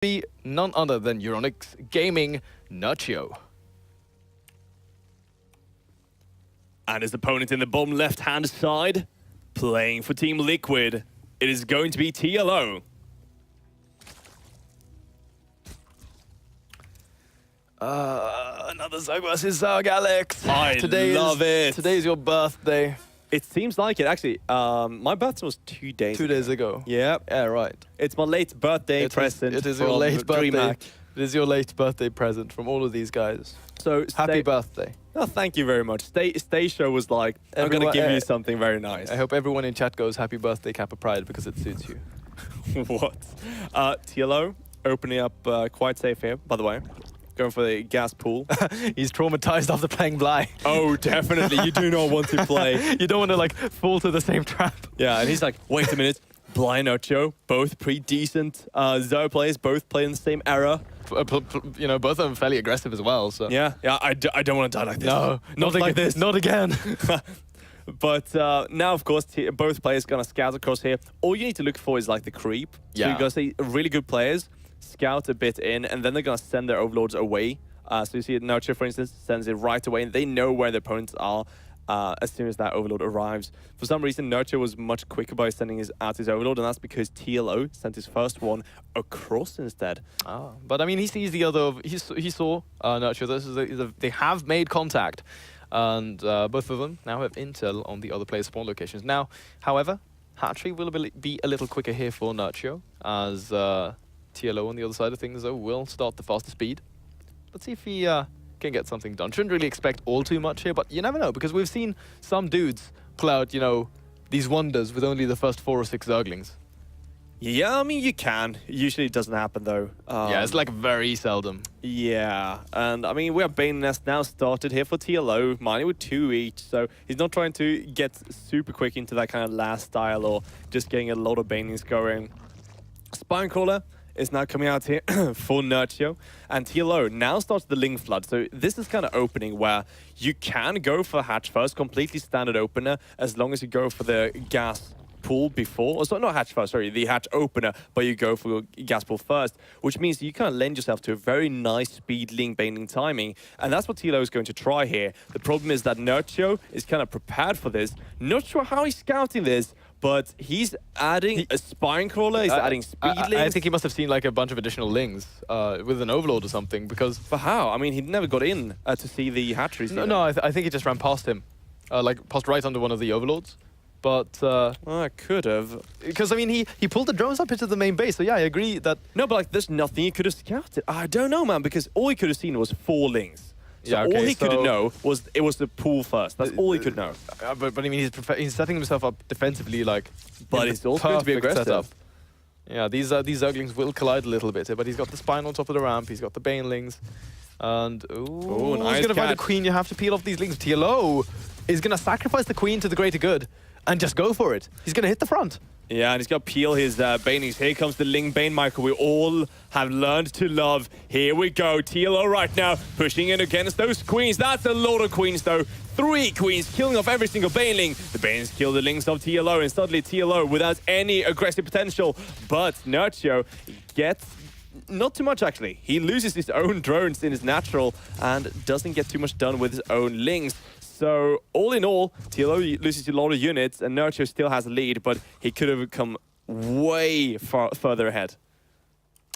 be none other than Euronics Gaming Nerchio. And his opponent in the bottom left-hand side, playing for Team Liquid, it is going to be TLO. Another Zug versus Zug, Alex. I love it. Today's your birthday. It seems like it, actually. My birthday was 2 days 2 days ago. Yeah. Yeah, right. It's my late birthday present. It is your late birthday. DreamHack. It is your late birthday present from all of these guys. So Happy birthday. Oh, thank you very much. Stay Show was like, I'm going to give you something very nice. I hope everyone in chat goes happy birthday, Kappa Pride, because it suits you. What? TLO opening up quite safe here, by the way. Going for the gas pool. He's traumatized after playing Bly. Oh, definitely. You do not want to play. You don't want to like fall to the same trap. Yeah, and he's like, wait a minute. Bly and Nerchio, both pretty decent Zo players, both play in the same era. You know, both of them fairly aggressive as well. So Yeah, I don't want to die like this. No, not like this. Not again. But now, of course, both players gonna scout across here. All you need to look for is like the creep. So you're gonna see really good players scout a bit in, and then they're gonna send their overlords away. So you see Nerchio, for instance, sends it right away, and they know where their opponents are as soon as that overlord arrives. For some reason, Nerchio was much quicker by sending out his overlord, and that's because TLO sent his first one across instead. Oh, but I mean, he sees the other. He saw Nerchio. They have made contact, and both of them now have intel on the other players' spawn locations. Now, however, hatchery will be a little quicker here for Nerchio, as TLO on the other side of things though will start the faster speed. Let's see if he can get something done. Shouldn't really expect all too much here, but you never know, because we've seen some dudes pull out, you know, these wonders with only the first 4 or 6 Zerglings. Yeah, I mean, you can. Usually it doesn't happen, though. Yeah, it's like very seldom. Yeah, and I mean, we have Bane Nest now started here for TLO, mining with 2 each, so he's not trying to get super quick into that kind of last style or just getting a lot of Banelings going. Spinecrawler is now coming out here for Nerchio, and TLO now starts the Ling Flood. So this is kind of opening where you can go for Hatch first, completely standard opener, as long as you go for the gas pool before. Or so not Hatch first, sorry, the Hatch opener, but you go for gas pool first, which means you kind of lend yourself to a very nice speed Ling Baneling timing, and that's what TLO is going to try here. The problem is that Nerchio is kind of prepared for this. Not sure how he's scouting this, but he's adding a Spinecrawler, he's adding speed Lings. I think he must have seen like a bunch of additional Lings with an overlord or something, because... For how? I mean, he never got in to see the hatcheries. No, I think he just ran past him. Like, passed right under one of the overlords. But... I could have. Because, I mean, he pulled the drones up into the main base, so yeah, I agree that... No, but like, there's nothing he could have scouted. I don't know, man, because all he could have seen was 4 Lings. So yeah, okay, all he could know was it was the pool first. That's all he could know. But I mean, he's setting himself up defensively, like... But it's also going to be aggressive. Setup. Yeah, these Zerglings will collide a little bit here, but he's got the Spine on top of the ramp, he's got the Banelings, and... Ooh, nice he's going to find a catch. Queen, you have to peel off these Lings. TLO is going to sacrifice the Queen to the greater good and just go for it. He's going to hit the front. Yeah, and he's got to peel his Banelings. Here comes the Ling Bane, Michael. We all have learned to love. Here we go. TLO right now, pushing in against those Queens. That's a lot of Queens, though. 3 Queens, killing off every single Baneling. The Banelings kill the Lings of TLO, and suddenly TLO without any aggressive potential. But Nerchio gets... not too much, actually. He loses his own drones in his natural and doesn't get too much done with his own Lings. So, all in all, TLO loses a lot of units, and Nerchio still has a lead, but he could have come way further ahead.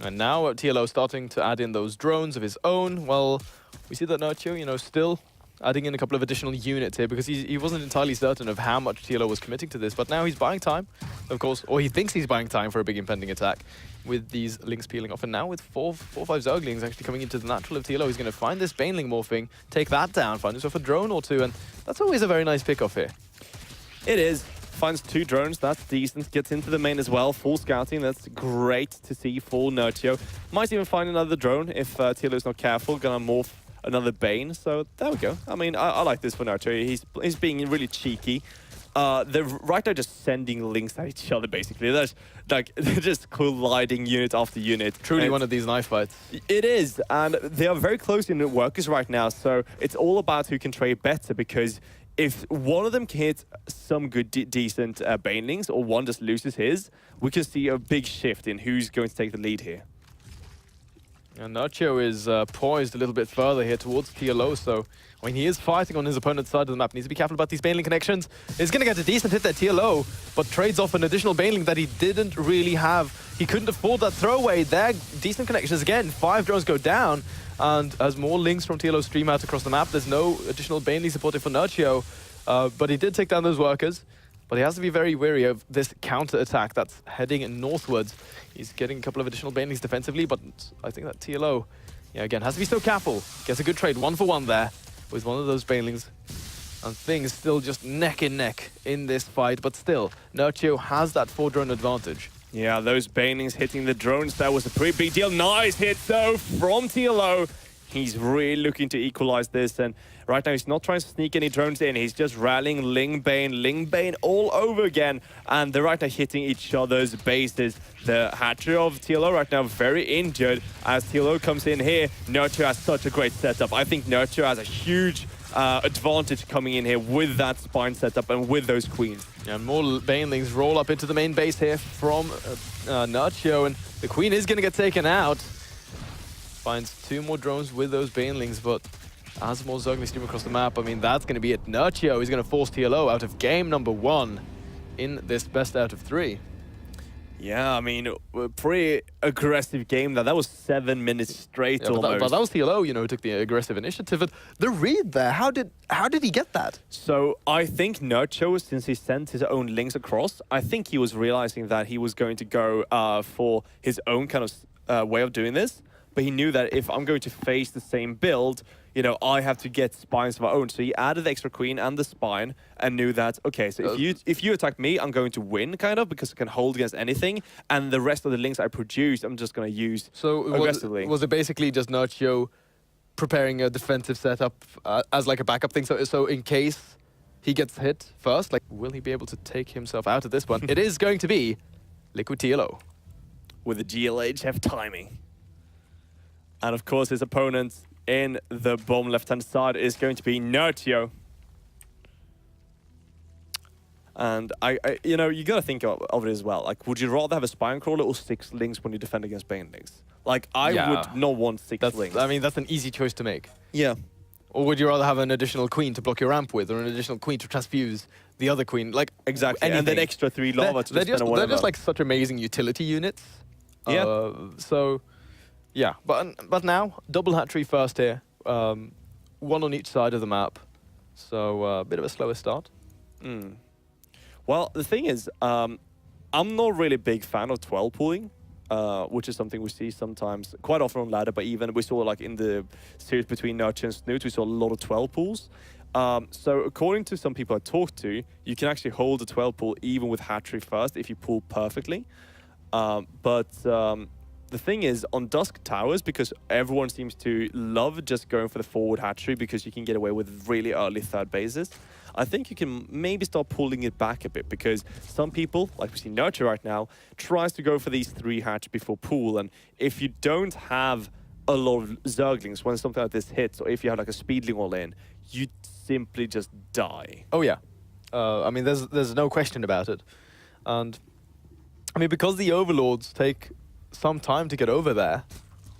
And now TLO starting to add in those drones of his own. Well, we see that Nerchio, you know, still adding in a couple of additional units here, because he wasn't entirely certain of how much TLO was committing to this, but now he's buying time, of course, or he thinks he's buying time for a big impending attack with these Lings peeling off. And now with 4 or 5 Zerglings actually coming into the natural of TLO, he's going to find this Baneling morphing, take that down, find himself a drone or 2, and that's always a very nice pick-off here. It is. Finds 2 drones, that's decent. Gets into the main as well, full scouting, that's great to see for Nerchio. Might even find another drone if TLO's not careful, gonna morph another Bane, so there we go. I mean, I like this for Nerchio. He's being really cheeky. They're right now just sending Lings at each other, basically. They're just colliding unit after unit. Truly one of these knife fights. It is, and they are very close in the workers right now, so it's all about who can trade better, because if one of them can hit some good, decent Banelings, or one just loses his, we can see a big shift in who's going to take the lead here. And Nerchio is poised a little bit further here towards TLO, so I mean, he is fighting on his opponent's side of the map. Needs to be careful about these Baneling connections. He's going to get a decent hit there, TLO, but trades off an additional Baneling that he didn't really have. He couldn't afford that throwaway there. Decent connections again. 5 drones go down, and as more links from TLO stream out across the map, there's no additional Baneling supported for Nerchio, but he did take down those workers. But he has to be very wary of this counter-attack that's heading northwards. He's getting a couple of additional Banelings defensively, but I think that TLO, yeah, again, has to be so careful. Gets a good trade, 1-for-1 there with one of those Banelings. And things still just neck and neck in this fight, but still, Nerchio has that 4-drone advantage. Yeah, those Banelings hitting the drones, that was a pretty big deal. Nice hit, though, from TLO. He's really looking to equalize this, and right now he's not trying to sneak any drones in. He's just rallying Ling Bane all over again, and they're right now hitting each other's bases. The hatchery of TLO right now very injured. As TLO comes in here, Nerchio has such a great setup. I think Nerchio has a huge advantage coming in here with that spine setup and with those queens. Yeah, and more Banelings roll up into the main base here from Nerchio, and the queen is going to get taken out. Finds 2 more drones with those Banelings, but as more Zerglings stream across the map, I mean, that's going to be it. Nerchio is going to force TLO out of game number 1 in this best out of 3. Yeah, I mean, a pretty aggressive game. That was 7 minutes straight, Yeah, almost. but that was TLO, you know, who took the aggressive initiative. And the read there, how did he get that? So I think Nerchio, since he sent his own links across, I think he was realizing that he was going to go for his own kind of way of doing this. But he knew that if I'm going to face the same build, you know, I have to get spines of my own. So he added the extra queen and the spine and knew that, okay, so if you attack me, I'm going to win, kind of, because I can hold against anything. And the rest of the links I produce, I'm just going to use aggressively. Was it basically just Nerchio preparing a defensive setup as like a backup thing? So in case he gets hit first, like, will he be able to take himself out of this one? It is going to be Liquid TLO. With the GLHF timing. And of course, his opponent in the bottom left-hand side is going to be Nerchio. And you know, you got to think of it as well. Like, would you rather have a spine crawler or 6 links when you defend against Banelings? Like, I would not want 6 links. I mean, that's an easy choice to make. Yeah. Or would you rather have an additional queen to block your ramp with, or an additional queen to transfuse the other queen? Like, exactly. Anything. And then extra 3 lava to they're defend or whatever. They're just like such amazing utility units. Yeah. So, yeah. But now, double hatchery first here. 1 on each side of the map. So, a bit of a slower start. Mm. Well, the thing is, I'm not really a big fan of 12 pooling, which is something we see sometimes, quite often on ladder, but even we saw like in the series between Nerchio and Snoot, we saw a lot of 12 pools. So according to some people I talked to, you can actually hold a 12 pool even with hatchery first if you pool perfectly. But the thing is, on Dusk Towers, because everyone seems to love just going for the forward hatchery because you can get away with really early third bases, I think you can maybe start pulling it back a bit, because some people, like we see Nerchio right now, tries to go for these 3 hatch before pool, and if you don't have a lot of Zerglings when something like this hits, or if you have like a Speedling all in, you simply just die. Oh yeah, I mean there's no question about it, and I mean because the Overlords take some time to get over there,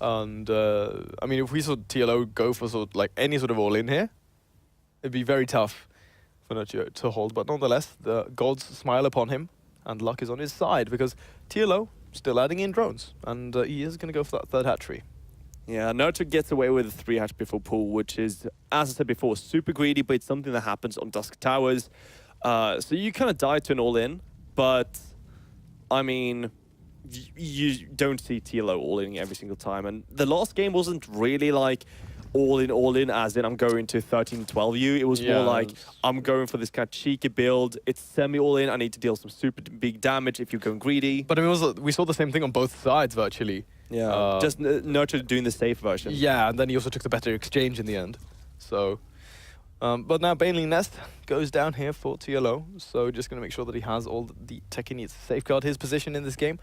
and I mean if we saw TLO go for sort of like any sort of all in here, it'd be very tough for Nerchio to hold, but nonetheless, the gods smile upon him, and luck is on his side, because TLO still adding in drones, and he is going to go for that 3rd hatchery. Yeah, Nerchio gets away with a 3 hatch before pool, which is, as I said before, super greedy, but it's something that happens on Dusk Towers. So you kind of die to an all-in, but, I mean, you don't see TLO all-in every single time, and the last game wasn't really like all in, as in I'm going to 13-12U. It was more like, I'm going for this kind of cheeky build. It's semi-all-in. I need to deal some super big damage if you're going greedy. But I mean, we saw the same thing on both sides, virtually. Yeah, just Nerchio doing the safe version. Yeah, and then he also took the better exchange in the end. So, but now Baneling Nest goes down here for TLO. So just going to make sure that he has all the tech he needs to safeguard his position in this game.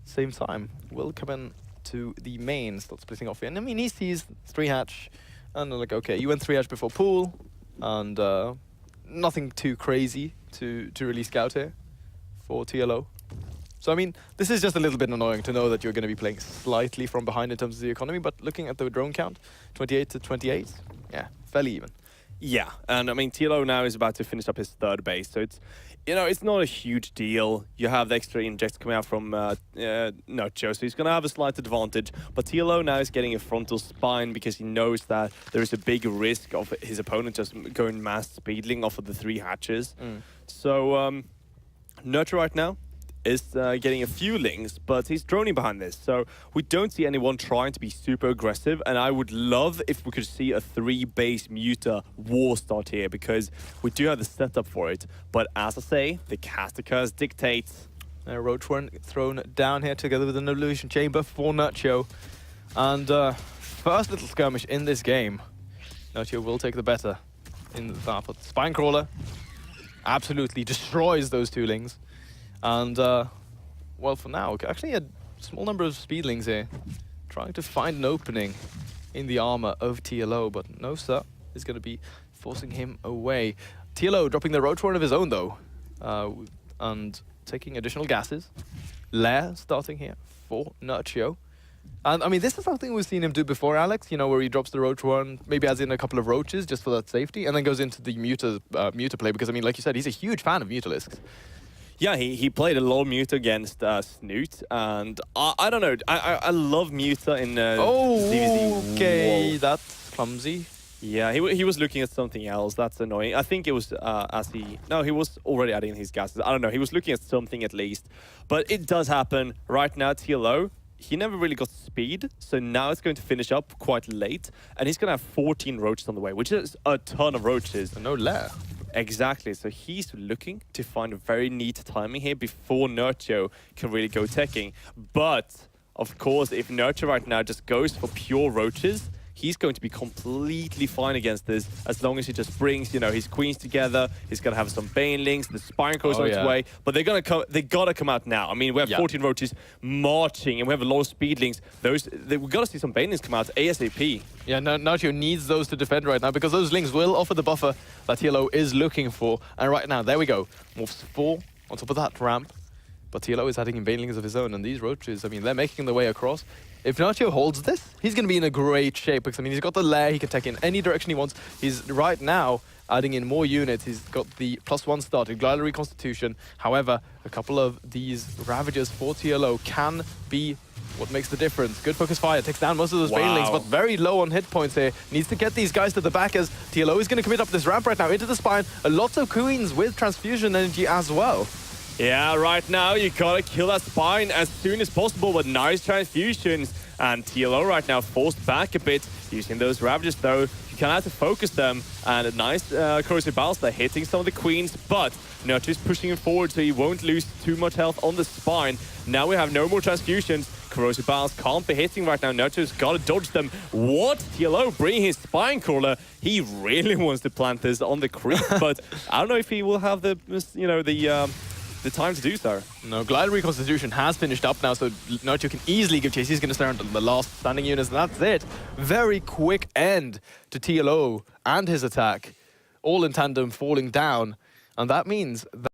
Same time, we'll come in to the main, start splitting off here. And I mean, he sees 3 hatch, and they're like, okay, you went 3 hatch before pool, and nothing too crazy to really scout here for TLO. So, I mean, this is just a little bit annoying to know that you're going to be playing slightly from behind in terms of the economy, but looking at the drone count, 28 to 28, yeah, fairly even. Yeah, and I mean, TLO now is about to finish up his third base, so it's, you know, it's not a huge deal. You have the extra injects coming out from Nerchio, so he's going to have a slight advantage. But TLO now is getting a frontal spine because he knows that there is a big risk of his opponent just going mass speedling off of the 3 hatches. So Nerchio right now is getting a few links, but he's droning behind this. So we don't see anyone trying to be super aggressive, and I would love if we could see a 3-base muter war start here, because we do have the setup for it. But as I say, the caster curse dictates. Roach one thrown down here together with an illusion chamber for Nerchio. And first little skirmish in this game. Nerchio will take the better in that, but Spine Crawler absolutely destroys those 2 lings. And, well, for now, actually a small number of speedlings here, trying to find an opening in the armor of TLO, but no, sir, is going to be forcing him away. TLO dropping the Roach Warren of his own, though, and taking additional gases. Lair starting here for Nerchio. And, I mean, this is something we've seen him do before, Alex, you know, where he drops the Roach Warren, maybe adds in a couple of Roaches just for that safety, and then goes into the muter play, because, I mean, like you said, he's a huge fan of Mutalisks. Yeah, he played a lot of Muta against Snoot, and I don't know, I love Muta in ZvZ. Okay, that's clumsy. Yeah, he was looking at something else. That's annoying. I think it was he was already adding his gases. I don't know, he was looking at something at least. But it does happen right now. TLO, he never really got speed, so now it's going to finish up quite late, and he's going to have 14 roaches on the way, which is a ton of roaches. And no Lair. Exactly, so he's looking to find a very neat timing here before Nerchio can really go teching. But, of course, if Nerchio right now just goes for pure roaches, he's going to be completely fine against this, as long as he just brings, you know, his queens together. He's going to have some banelings, the spine goes on its way, but they gotta come out now. I mean, we have 14 roaches marching, and we have a lot of speedlings. We gotta see some banelings come out ASAP. Yeah, Nerchio needs those to defend right now, because those lings will offer the buffer that TLO is looking for. And right now, there we go. Morphs 4 on top of that ramp. But TLO is adding in banelings of his own, and these roaches, I mean, they're making their way across. If Nerchio holds this, he's going to be in a great shape, because, I mean, he's got the lair, he can take in any direction he wants. He's right now adding in more units. He's got the +1 started, Glider Reconstitution. However, a couple of these Ravagers for TLO can be what makes the difference. Good focus fire, takes down most of those banelings, but very low on hit points here. Needs to get these guys to the back, as TLO is going to commit up this ramp right now into the spine. A lot of queens with transfusion energy as well. Yeah, right now you gotta kill that spine as soon as possible with nice transfusions. And TLO right now forced back a bit, using those Ravagers though. You can have to focus them, and a nice corrosive ballista hitting some of the queens, but Nerchio is pushing him forward so he won't lose too much health on the spine. Now we have no more transfusions. Corrosive Bals can't be hitting right now. Nerchio's got to dodge them. What? TLO bringing his spine crawler. He really wants to plant this on the creep, but I don't know if he will have the, you know, the time to do so. No, Glider Reconstitution has finished up now, so Nerchio can easily give chase. He's going to start on the last standing units, and that's it. Very quick end to TLO and his attack, all in tandem falling down, and that means that